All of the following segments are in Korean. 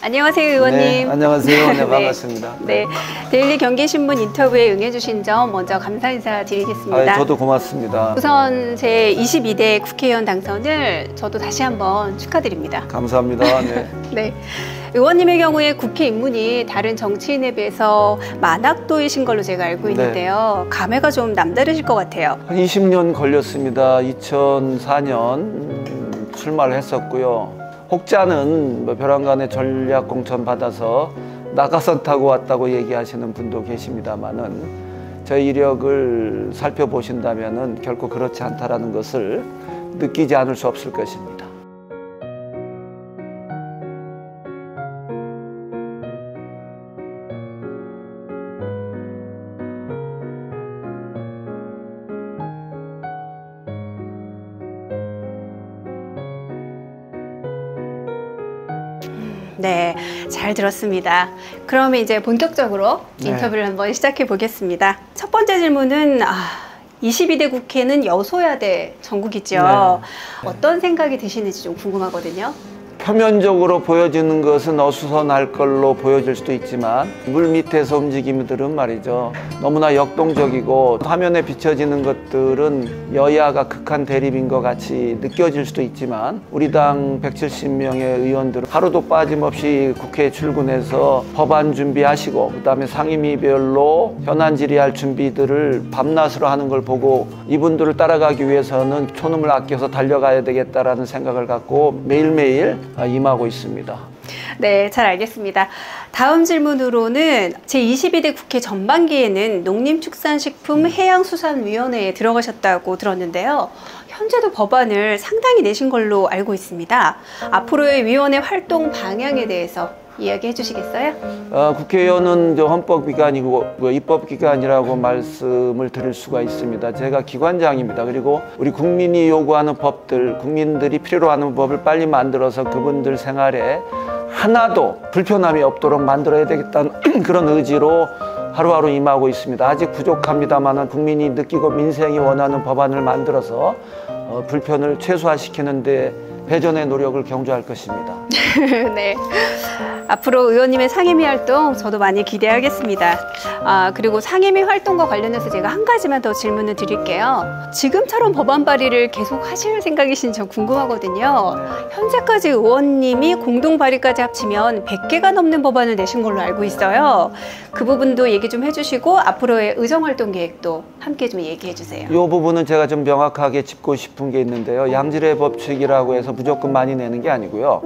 안녕하세요, 의원님. 네, 안녕하세요. 네, 반갑습니다. 네, 데일리 경기신문 인터뷰에 응해주신 점 먼저 감사 인사 드리겠습니다. 저도 고맙습니다. 우선 제 22대 국회의원 당선을 저도 다시 한번 축하드립니다. 감사합니다. 네. 네. 의원님의 경우에 국회 입문이 다른 정치인에 비해서 만학도이신 걸로 제가 알고 있는데요. 네. 감회가 좀 남다르실 것 같아요. 한 20년 걸렸습니다. 2004년 출마를 했었고요. 혹자는 벼랑간에 전략 공천 받아서 낙하산 타고 왔다고 얘기하시는 분도 계십니다만은 저희 이력을 살펴보신다면은 결코 그렇지 않다라는 것을 느끼지 않을 수 없을 것입니다. 네, 잘 들었습니다. 그러면 이제 본격적으로 인터뷰를 한번 시작해 보겠습니다. 첫 번째 질문은 22대 국회는 여소야대 전국이죠. 어떤 생각이 드시는지 좀 궁금하거든요. 표면적으로 보여지는 것은 어수선할 걸로 보여질 수도 있지만 물 밑에서 움직임들은 말이죠. 너무나 역동적이고 화면에 비춰지는 것들은 여야가 극한 대립인 것 같이 느껴질 수도 있지만 우리 당 170명의 의원들은 하루도 빠짐없이 국회에 출근해서 법안 준비하시고 그다음에 상임위별로 현안 질의할 준비들을 밤낮으로 하는 걸 보고 이분들을 따라가기 위해서는 초놈을 아껴서 달려가야 되겠다라는 생각을 갖고 매일매일 임하고 있습니다. 네, 잘 알겠습니다. 다음 질문으로는 제22대 국회 전반기에는 농림축산식품해양수산위원회에 들어가셨다고 들었는데요. 현재도 법안을 상당히 내신 걸로 알고 있습니다. 앞으로의 위원회 활동 방향에 대해서 이야기해 주시겠어요? 국회의원은 헌법기관이고 입법기관이라고 말씀을 드릴 수가 있습니다. 제가 기관장입니다. 그리고 우리 국민이 요구하는 법들, 국민들이 필요로 하는 법을 빨리 만들어서 그분들 생활에 하나도 불편함이 없도록 만들어야 되겠다는 그런 의지로 하루하루 임하고 있습니다. 아직 부족합니다만 국민이 느끼고 민생이 원하는 법안을 만들어서 불편을 최소화시키는 데 배전의 노력을 경주할 것입니다. 네. 앞으로 의원님의 상임위 활동 저도 많이 기대하겠습니다. 그리고 상임위 활동과 관련해서 제가 한 가지만 더 질문을 드릴게요. 지금처럼 법안 발의를 계속 하실 생각이신지 궁금하거든요. 현재까지 의원님이 공동 발의까지 합치면 100개가 넘는 법안을 내신 걸로 알고 있어요. 그 부분도 얘기 좀 해주시고 앞으로의 의정활동 계획도 함께 좀 얘기해 주세요. 이 부분은 제가 좀 명확하게 짚고 싶은 게 있는데요. 양질의 법칙이라고 해서 무조건 많이 내는 게 아니고요.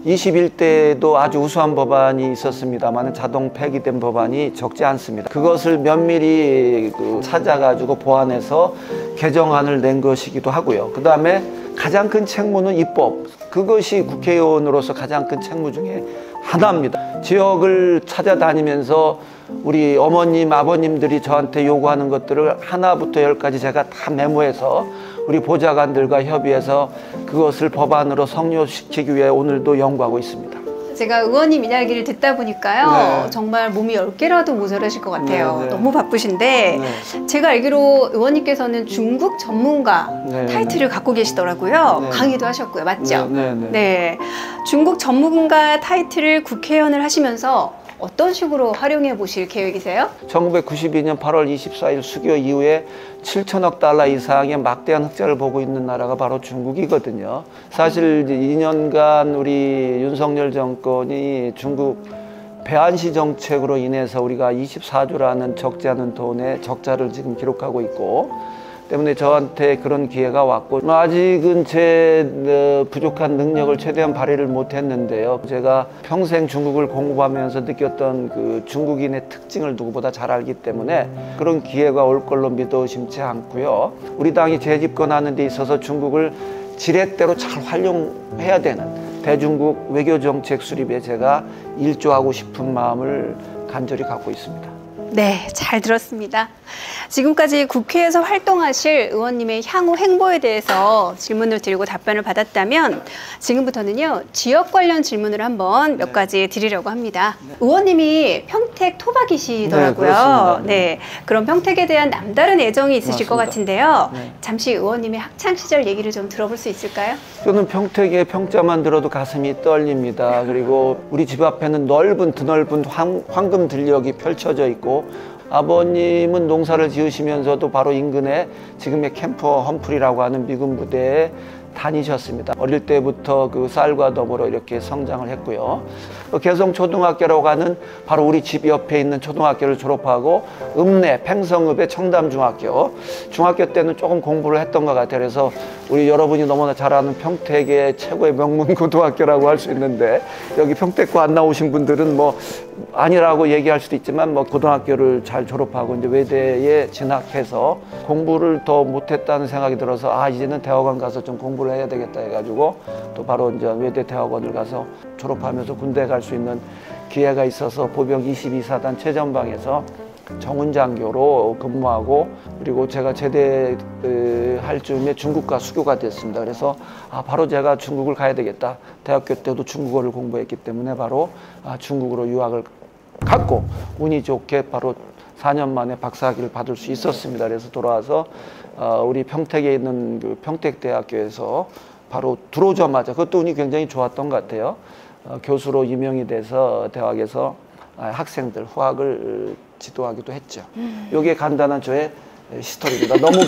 21대에도 아주 우수한 법안이 있었습니다만 자동 폐기된 법안이 적지 않습니다. 그것을 면밀히 찾아가지고 보완해서 개정안을 낸 것이기도 하고요. 그 다음에 가장 큰 책무는 입법. 그것이 국회의원으로서 가장 큰 책무 중에 하나입니다. 지역을 찾아다니면서 우리 어머님, 아버님들이 저한테 요구하는 것들을 하나부터 열까지 제가 다 메모해서 우리 보좌관들과 협의해서 그것을 법안으로 성립시키기 위해 오늘도 연구하고 있습니다. 제가 의원님 이야기를 듣다 보니까요. 정말 몸이 10개라도 모자라실 것 같아요. 너무 바쁘신데 제가 알기로 의원님께서는 중국 전문가 타이틀을 갖고 계시더라고요. 강의도 하셨고요. 맞죠? 네. 중국 전문가 타이틀을 국회의원을 하시면서 어떤 식으로 활용해 보실 계획이세요? 1992년 8월 24일 수교 이후에 7천억 달러 이상의 막대한 흑자를 보고 있는 나라가 바로 중국이거든요. 사실 2년간 우리 윤석열 정권이 중국 배안시 정책으로 인해서 우리가 24조라는 적지 않은 돈의 적자를 지금 기록하고 있고 때문에 저한테 그런 기회가 왔고 아직은 제 부족한 능력을 최대한 발휘를 못했는데요. 제가 평생 중국을 공부하면서 느꼈던 그 중국인의 특징을 누구보다 잘 알기 때문에 그런 기회가 올 걸로 믿어 심지 않고요. 우리 당이 재집권하는 데 있어서 중국을 지렛대로 잘 활용해야 되는 대중국 외교정책 수립에 제가 일조하고 싶은 마음을 간절히 갖고 있습니다. 네, 잘 들었습니다. 지금까지 국회에서 활동하실 의원님의 향후 행보에 대해서 질문을 드리고 답변을 받았다면 지금부터는요, 지역 관련 질문을 한번 몇 가지 드리려고 합니다. 의원님이 평택 토박이시더라고요. 네, 그렇습니다. 네, 그런 평택에 대한 남다른 애정이 있으실 것 같은데요. 네. 잠시 의원님의 학창 시절 얘기를 좀 들어볼 수 있을까요? 저는 평택의 평자만 들어도 가슴이 떨립니다. 그리고 우리 집 앞에는 넓은 드넓은 황금 들녘이 펼쳐져 있고, 아버님은 농사를 지으시면서도 바로 인근에 지금의 캠프 험프리라고 하는 미군 부대에 다니셨습니다. 어릴 때부터 그 쌀과 더불어 이렇게 성장을 했고요. 개성초등학교라고 하는 바로 우리 집 옆에 있는 초등학교를 졸업하고 읍내 팽성읍의 청담중학교, 중학교 때는 조금 공부를 했던 것 같아요. 그래서 우리 여러분이 너무나 잘 아는 평택의 최고의 명문 고등학교라고 할 수 있는데, 여기 평택고 안 나오신 분들은 뭐 아니라고 얘기할 수도 있지만, 뭐 고등학교를 잘 졸업하고 이제 외대에 진학해서 공부를 더 못했다는 생각이 들어서, 아, 이제는 대학원 가서 좀 공부를 해야 되겠다 해가지고 또 바로 이제 외대 대학원을 가서 졸업하면서 군대 갈 수 있는 기회가 있어서 보병 22사단 최전방에서 정훈장교로 근무하고, 그리고 제가 제대할 즈음에 중국과 수교가 됐습니다. 그래서 바로 제가 중국을 가야 되겠다. 대학교 때도 중국어를 공부했기 때문에 바로 중국으로 유학을 갔고, 운이 좋게 바로 4년 만에 박사학위를 받을 수 있었습니다. 그래서 돌아와서 우리 평택에 있는 그 평택대학교에서 바로 들어오자마자, 그것도 운이 굉장히 좋았던 것 같아요. 교수로 임명이 돼서 대학에서 학생들 후학을 지도하기도 했죠. 이게 간단한 저의 히스토리입니다. 너무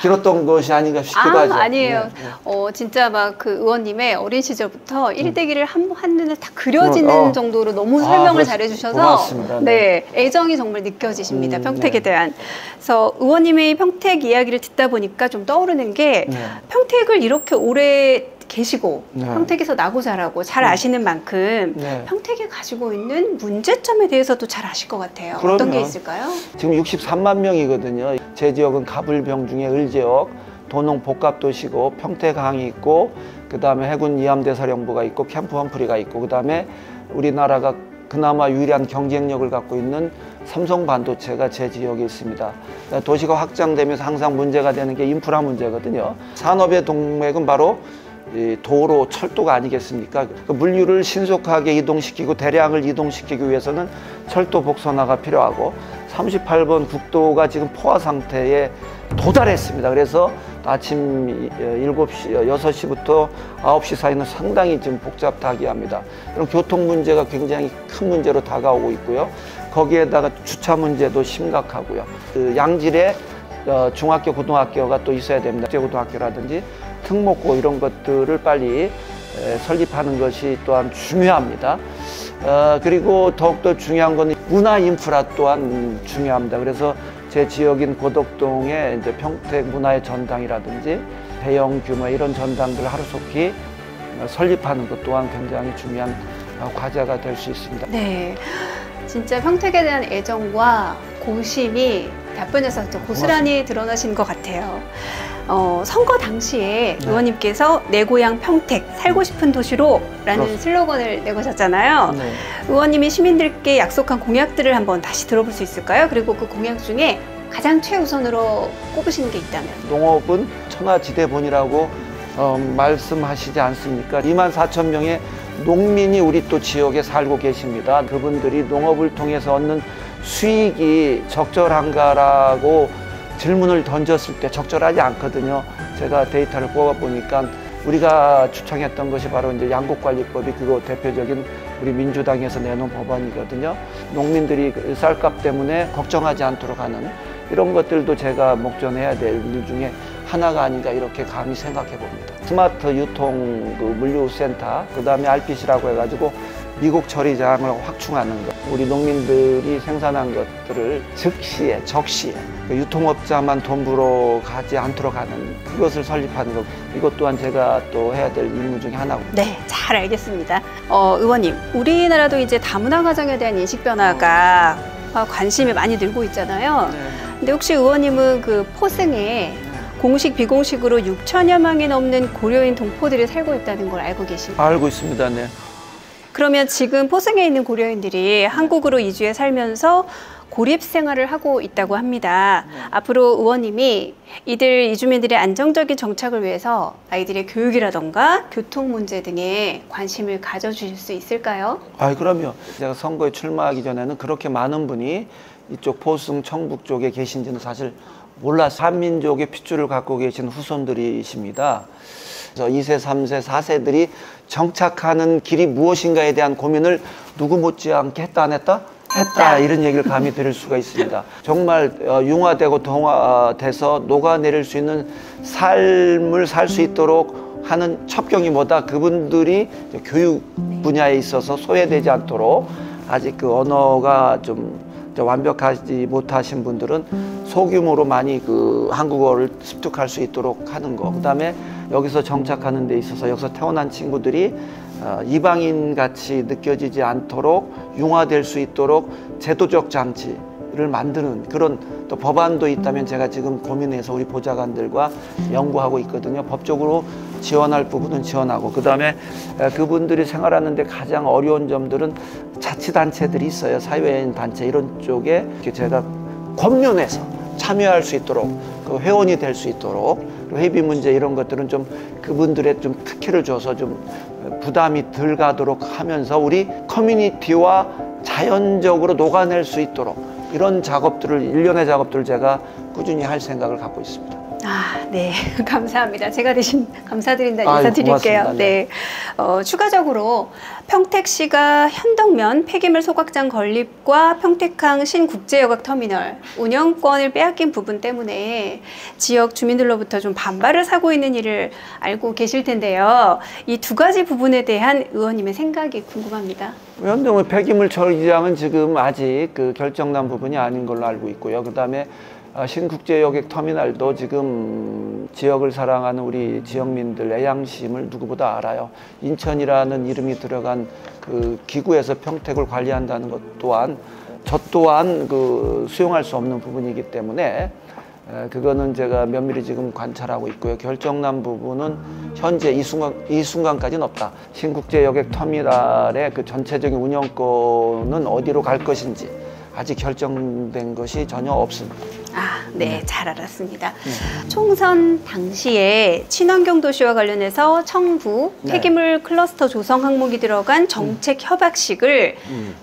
길었던 것이 아닌가 싶기도 하죠. 아니에요. 네. 진짜 막 그 의원님의 어린 시절부터 일대기를 한눈에 다 그려지는 정도로 너무 설명을 잘해주셔서 고맙습니다. 네, 애정이 정말 느껴지십니다. 평택에 네. 대한. 그래서 의원님의 평택 이야기를 듣다 보니까 좀 떠오르는 게, 평택을 이렇게 오래 계시고 평택에서 나고 자라고 잘 아시는 만큼 평택이 가지고 있는 문제점에 대해서도 잘 아실 것 같아요. 그럼요. 어떤 게 있을까요? 지금 63만 명이거든요. 제 지역은 가불병 중에 을지역, 도농 복합도시고, 평택항이 있고, 그 다음에 해군 이함대사령부가 있고, 캠프 험프리가 있고, 그 다음에 우리나라가 그나마 유일한 경쟁력을 갖고 있는 삼성반도체가 제 지역에 있습니다. 도시가 확장되면서 항상 문제가 되는 게 인프라 문제거든요. 산업의 동맥은 바로 도로, 철도가 아니겠습니까? 그 물류를 신속하게 이동시키고 대량을 이동시키기 위해서는 철도 복선화가 필요하고, 38번 국도가 지금 포화 상태에 도달했습니다. 그래서 아침 6시부터 9시 사이는 상당히 지금 복잡하기합니다. 이런 교통 문제가 굉장히 큰 문제로 다가오고 있고요. 거기에다가 주차 문제도 심각하고요. 그 양질의 중학교, 고등학교가 또 있어야 됩니다. 국제고등학교라든지 특목고 이런 것들을 빨리 설립하는 것이 또한 중요합니다. 그리고 더욱더 중요한 건 문화 인프라 또한 중요합니다. 그래서 제 지역인 고덕동에 이제 평택 문화의 전당이라든지 대형 규모의 이런 전당들을 하루속히 설립하는 것 또한 굉장히 중요한 과제가 될 수 있습니다. 네, 진짜 평택에 대한 애정과 고심이 답변에서 고스란히 드러나신 것 같아요. 선거 당시에 의원님께서 내 고향 평택, 살고 싶은 도시로 라는 슬로건을 내거셨잖아요. 의원님이 시민들께 약속한 공약들을 한번 다시 들어볼 수 있을까요? 그리고 그 공약 중에 가장 최우선으로 꼽으시는 게 있다면? 농업은 천하지대본이라고 말씀하시지 않습니까? 24,000명의 농민이 우리 또 지역에 살고 계십니다. 그분들이 농업을 통해서 얻는 수익이 적절한가라고 질문을 던졌을 때 적절하지 않거든요. 제가 데이터를 뽑아보니까 우리가 추천했던 것이 바로 이제 양곡관리법이 그거 대표적인 우리 민주당에서 내놓은 법안이거든요. 농민들이 쌀값 때문에 걱정하지 않도록 하는 이런 것들도 제가 목전해야 될 일 중에 하나가 아닌가 이렇게 감히 생각해 봅니다. 스마트 유통 그 물류센터, 그 다음에 RPC라고 해가지고 미국 처리장을 확충하는 것, 우리 농민들이 생산한 것들을 즉시에 적시에 그 유통업자만 돈 벌어 가지 않도록 하는 그것을 설립하는 것, 이것 또한 제가 또 해야 될 임무 중에 하나고. 네, 잘 알겠습니다. 의원님, 우리나라도 이제 다문화 가정에 대한 인식 변화가 관심이 많이 늘고 있잖아요. 근데 혹시 의원님은 그 포승에 공식 비공식으로 6천여 명이 넘는 고려인 동포들이 살고 있다는 걸 알고 계신가요? 알고 있습니다. 네. 그러면 지금 포승에 있는 고려인들이 한국으로 이주해 살면서 고립 생활을 하고 있다고 합니다. 앞으로 의원님이 이 주민들의 안정적인 정착을 위해서 아이들의 교육이라던가 교통 문제 등에 관심을 가져주실 수 있을까요? 그럼요. 제가 선거에 출마하기 전에는 그렇게 많은 분이 이쪽 포승 청북 쪽에 계신지는 사실 몰라서 한민족의 핏줄을 갖고 계신 후손들이십니다. 그래서 2세, 3세, 4세들이 정착하는 길이 무엇인가에 대한 고민을 누구 못지않게 했다 안 했다? 했다, 이런 얘기를 감히 드릴 수가 있습니다. 정말 융화되고 동화돼서 녹아내릴 수 있는 삶을 살 수 있도록 하는 첩경이 뭐다? 그분들이 교육 분야에 있어서 소외되지 않도록 아직 그 언어가 좀 완벽하지 못하신 분들은 소규모로 많이 그 한국어를 습득할 수 있도록 하는 거. 그다음에 여기서 정착하는 데 있어서 여기서 태어난 친구들이 이방인 같이 느껴지지 않도록 융화될 수 있도록 제도적 장치를 만드는 그런 또 법안도 있다면 제가 지금 고민해서 우리 보좌관들과 연구하고 있거든요. 법적으로 지원할 부분은 지원하고, 그다음에 그분들이 생활하는데 가장 어려운 점들은 자치단체들이 있어요. 사회인 단체 이런 쪽에 제가 권면해서 참여할 수 있도록, 그 회원이 될 수 있도록, 회비 문제 이런 것들은 좀 그분들의 좀 특혜를 줘서 좀 부담이 덜 가도록 하면서 우리 커뮤니티와 자연적으로 녹아낼 수 있도록 이런 작업들을, 일련의 작업들을 제가 꾸준히 할 생각을 갖고 있습니다. 네. 감사합니다. 제가 대신 감사드린다 인사드릴게요. 고맙습니다. 네. 추가적으로 평택시가 현덕면 폐기물 소각장 건립과 평택항 신국제여객터미널 운영권을 빼앗긴 부분 때문에 지역 주민들로부터 좀 반발을 사고 있는 일을 알고 계실 텐데요. 이 두 가지 부분에 대한 의원님의 생각이 궁금합니다. 현덕면 폐기물 처리장은 지금 아직 그 결정난 부분이 아닌 걸로 알고 있고요. 그다음에 신국제여객 터미널도 지금 지역을 사랑하는 우리 지역민들 애양심을 누구보다 알아요. 인천이라는 이름이 들어간 그 기구에서 평택을 관리한다는 것 또한 저 또한 그 수용할 수 없는 부분이기 때문에 그거는 제가 면밀히 지금 관찰하고 있고요. 결정난 부분은 현재 이 순간까지는 없다. 신국제여객 터미널의 그 전체적인 운영권은 어디로 갈 것인지 아직 결정된 것이 전혀 없습니다. 네, 잘 알았습니다. 총선 당시에 친환경 도시와 관련해서 청부 폐기물 클러스터 조성 항목이 들어간 정책 협약식을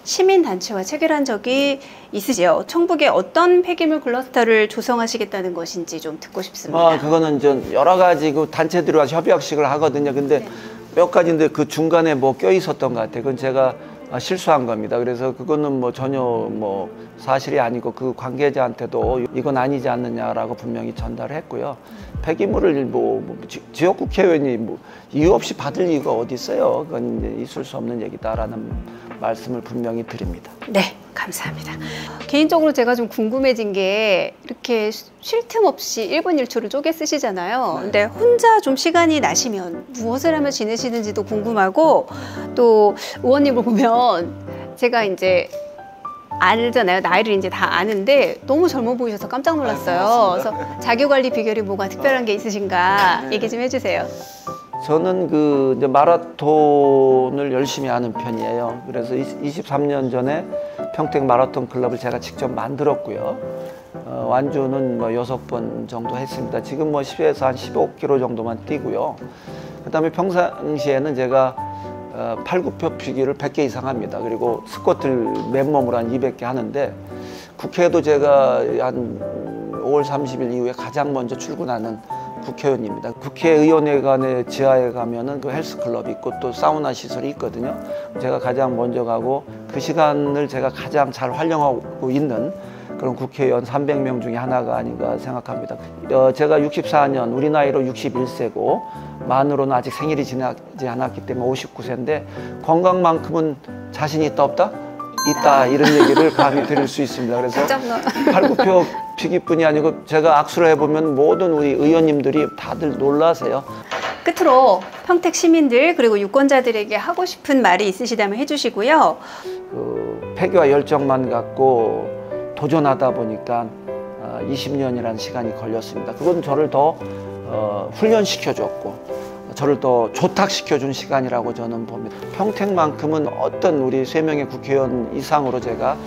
시민단체와 체결한 적이 있으세요. 청북에 어떤 폐기물 클러스터를 조성하시겠다는 것인지 좀 듣고 싶습니다. 그거는 좀 여러 가지 그 단체들이 와서 협약식을 하거든요. 근데 몇 가지인데 그 중간에 뭐 껴 있었던 것 같아요. 그건 제가 실수한 겁니다. 그래서 그거는 뭐 전혀 뭐 사실이 아니고 그 관계자한테도 이건 아니지 않느냐라고 분명히 전달을 했고요. 폐기물을 지역 국회의원이 이유 없이 받을 이유가 어디 있어요. 그건 이제 있을 수 없는 얘기다라는 말씀을 분명히 드립니다. 네, 감사합니다. 개인적으로 제가 좀 궁금해진 게 이렇게 쉴 틈 없이 1분 1초를 쪼개 쓰시잖아요. 근데 혼자 좀 시간이 나시면 무엇을 하며 지내시는지도 궁금하고, 또 의원님을 보면 제가 이제 알잖아요. 나이를 이제 다 아는데 너무 젊어 보이셔서 깜짝 놀랐어요. 그래서 자기관리 비결이 뭐가 특별한 게 있으신가 얘기 좀 해주세요. 저는 그 이제 마라톤을 열심히 하는 편이에요. 그래서 23년 전에 평택 마라톤 클럽을 제가 직접 만들었고요. 완주는 뭐 6번 정도 했습니다. 지금 뭐 10에서 한 15km 정도만 뛰고요. 그다음에 평상시에는 제가 8, 9표 피기를 100개 이상 합니다. 그리고 스쿼트를 맨몸으로 한 200개 하는데, 국회에도 제가 한 5월 30일 이후에 가장 먼저 출근하는 국회의원입니다. 국회의원회관의 지하에 가면은 그 헬스클럽이 있고 또 사우나 시설이 있거든요. 제가 가장 먼저 가고 그 시간을 제가 가장 잘 활용하고 있는 그런 국회의원 300명 중에 하나가 아닌가 생각합니다. 제가 64년, 우리 나이로 61세고 만으로는 아직 생일이 지나지 않았기 때문에 59세인데 건강만큼은 자신 있다 없다? 있다, 이런 얘기를 감히 드릴 수 있습니다. 그래서 8, 9표 피기뿐이 아니고 제가 악수를 해보면 모든 우리 의원님들이 다들 놀라세요. 끝으로 평택 시민들 그리고 유권자들에게 하고 싶은 말이 있으시다면 해주시고요. 패기와 열정만 갖고 도전하다 보니까 20년이라는 시간이 걸렸습니다. 그건 저를 더 훈련시켜줬고 저를 더 조탁시켜준 시간이라고 저는 봅니다. 평택만큼은 어떤 우리 3명의 국회의원 이상으로 제가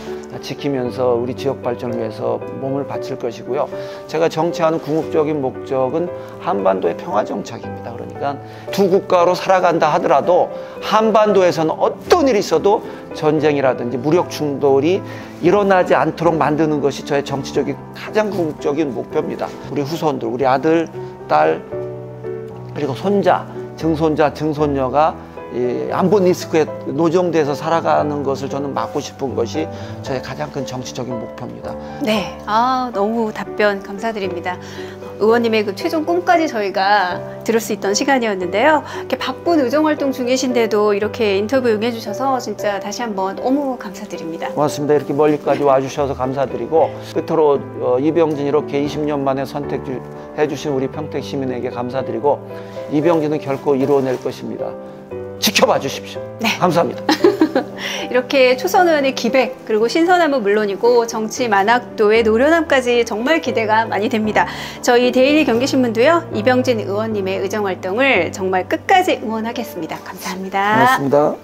지키면서 우리 지역 발전을 위해서 몸을 바칠 것이고요. 제가 정치하는 궁극적인 목적은 한반도의 평화 정착입니다. 그러니까 두 국가로 살아간다 하더라도 한반도에서는 어떤 일이 있어도 전쟁이라든지 무력 충돌이 일어나지 않도록 만드는 것이 저의 정치적인 가장 궁극적인 목표입니다. 우리 후손들, 우리 아들, 딸, 그리고 손자, 증손자, 증손녀가 안보 리스크에 노정돼서 살아가는 것을 저는 막고 싶은 것이 저의 가장 큰 정치적인 목표입니다. 네, 너무 답변 감사드립니다. 의원님의 그 최종 꿈까지 저희가 들을 수 있던 시간이었는데요. 이렇게 바쁜 의정활동 중이신데도 이렇게 인터뷰 응해주셔서 진짜 다시 한번 너무 감사드립니다. 고맙습니다. 이렇게 멀리까지 와주셔서 감사드리고 끝으로 이병진 이렇게 20년 만에 선택해 주신 우리 평택 시민에게 감사드리고 이병진은 결코 이루어낼 것입니다. 지켜봐 주십시오. 네. 감사합니다. 이렇게 초선 의원의 기백 그리고 신선함은 물론이고 정치 만학도의 노련함까지 정말 기대가 많이 됩니다. 저희 데일리 경기신문도요. 이병진 의원님의 의정활동을 정말 끝까지 응원하겠습니다. 감사합니다. 고맙습니다.